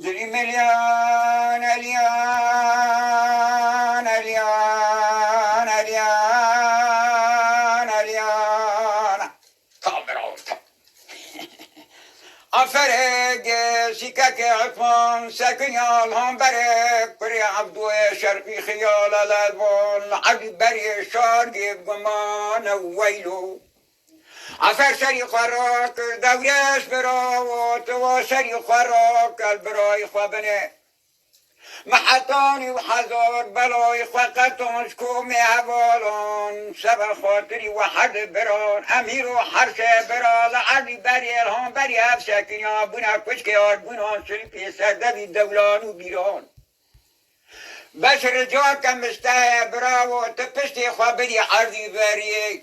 دلی ملیان الیان الیان الیان الیان کامران افرق سكك عطمان سكنيال هم برق بري عبدو شرقي خيال الالبون عبد بري شارقي بقمان ويلو عفر سری خراک دورش براوت و سری خراک البرای خوابنه محطانی و حضار بلای خوقتانش کومی حوالان سبا خاطری و حد بران امیر و حرش بران علی بری الهام بری افسکنیا بنا کچک آرگونان سری پیسر دوی دولان و بیران بشر جا کمسته براو تپشتی خوابری عرضی بریه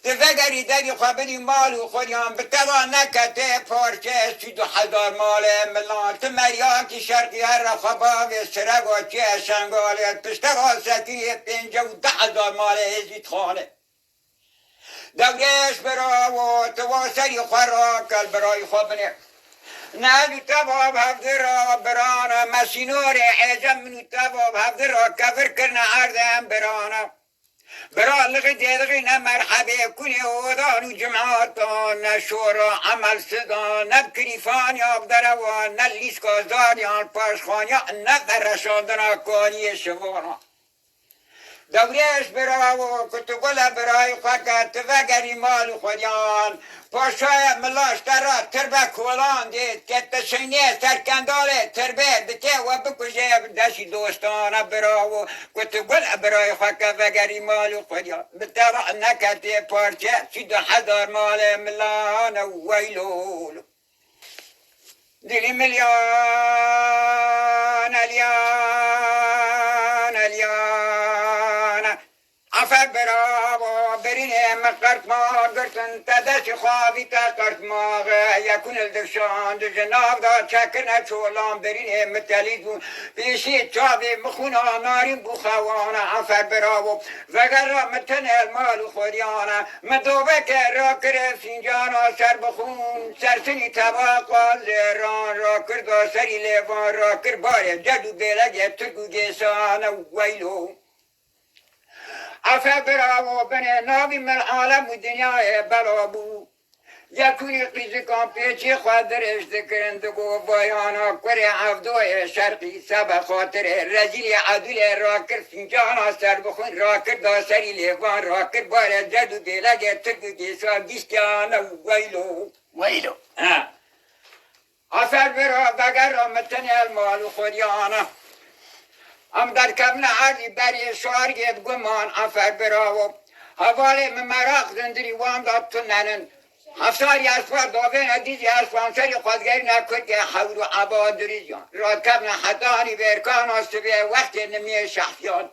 تفکری داری خوابری مال و خوریان به تلا نکته پارچه 32,000 مال ملان تمریاکی شرقی هر خواباوی سرگاچی شنگاله پشتگاه سکی 52,000 مال هزید خانه دورش برا و تواسری خوراکل برای خوابنه نهدو تباب هفته را برانه مسینور عجم منو تباب هفته را کفر کرنه عردم برانه برا لغی دیدغی نه مرحبه کنی اودان و جماعتان نه شورا عمل صدان نه کریفان یاب دروان نه لیسکازداریان پاشخانیا نه فرشاندنا کانی شوانا دوریش برا و کتگل برای خوکت وگری مال خودیان پاشای ملاش ترا تربه کولان دید که تشینه سرکنداله تربه دکه و بکشه دشی دوستانه برا و کتگل برای خوکت وگری مال خودیان بترا نکته پارچه 32,000 مال ملان ویلول دلی ملیان الیان الیان عفر برابا برینه مقرد ما گرتن تدش خوابی تقرد ما یکون الدرشان در جناب دا چکر نچولان برینه متلیدون پیشی چابی مخونا نارین بخوانا عفر برابا وگر را متن المال خودیانا مدوبه که را کر فینجانا سر بخون سرسنی طباقا زیران را کر دا سری لیوان را کر باره جدو بیلگه ترگو گیسان ویلو عفا براو بنه ناوی من عالم و دنیای بلابو یکونی قیزی کام پیچی خواه درش ذکرند گو بایانا کره عفدوی شرقی سب خاطر رزیل عدول راکر فینجانا سر بخون راکر دا سری لیوان راکر باره جدو بیلگه ترگو گیسا گیستیانا ویلو ویلو عفا برا بگر را متن المال خودیانا ام در کمن عرضی بری شارگید گمان عفر براو حوالی من مراق زندری وام داد تو ننن افساری اسفار داوین دیزی اسفان سری خودگری نکد که حور و عباد ریزیان راد کمن حدانی برکان آسوه وقت نمی شخصیان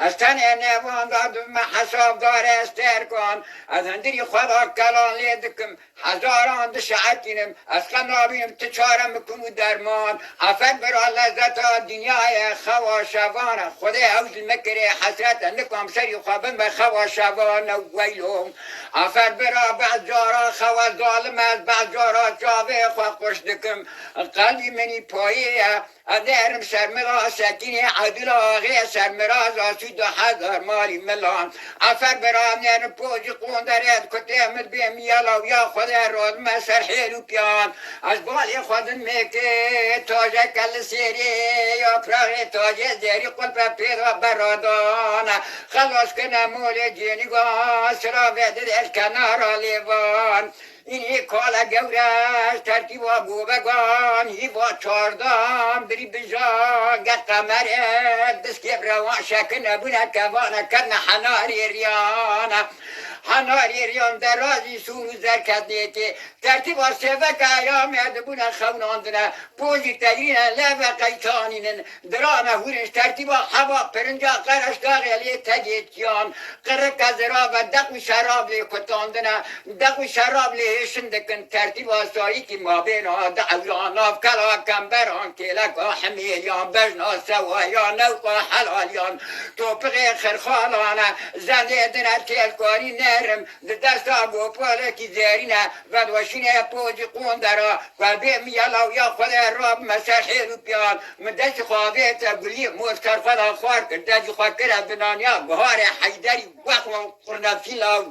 از تن نوان داد من حساب دار استر کن از هندری خدا کلان لیدکم هزاران دشعتینم از قنابیم تچارم کنو درمان افر برا لذتا دنیای خواشوان خدا حوز مکره حسرت نکم سری خوابم به خواشوان ویلوم افر برا بعد جارا خوا ظالم از بعد جارا جاوه خواه خوش دکم قلبی منی پایه ادرم سرمرا سکینی عدل آغی سرمراز آسوی 2,000 مالی ملان افر برام نیر پوج قوندرد کتیمت بیم یلاو یا خود رود مسر حیلو پیان از بالی خود میکه تاجه کل سیری یا پراغی تاجه زیری قلب پیدا برادان خلاص کنه مولی جینگان سرا ویده در کنارا لیوان اینی کالا گورش ترتیبا بوبگان هیوا چاردان بری بجان گت قمره دسکیب روان شکن نبونه کوانه کرن حناری ریانه حناری ریان درازی سورو زرکت نیتی ترتیبا سوک ایام ادبونه خوناندنه پوزی تگرینه لوه قیتانینن درانه هورش ترتیبا هوا پرنجا قرش داغلی تگیتیان قرق از را و دقو شراب لی کتاندنه دقو شراب لی شندکن ترتیب آسایی که ما بینا دعویان آف کلا کمبران که لگا حمیلیان بجنا سوایان نوقا حلالیان توپق خرخالانه زنده دنه تلکاری نه برم دست آگو پاله کی زیرینه و دوشینه پوزی قوندرا و بیم یلا یا خود راب مسیحی رو پیان من دست خوابه تبلی مستر خدا خوار کرد دست خواه کرد بنانیا بهار حیدری وقت و قرنفیلا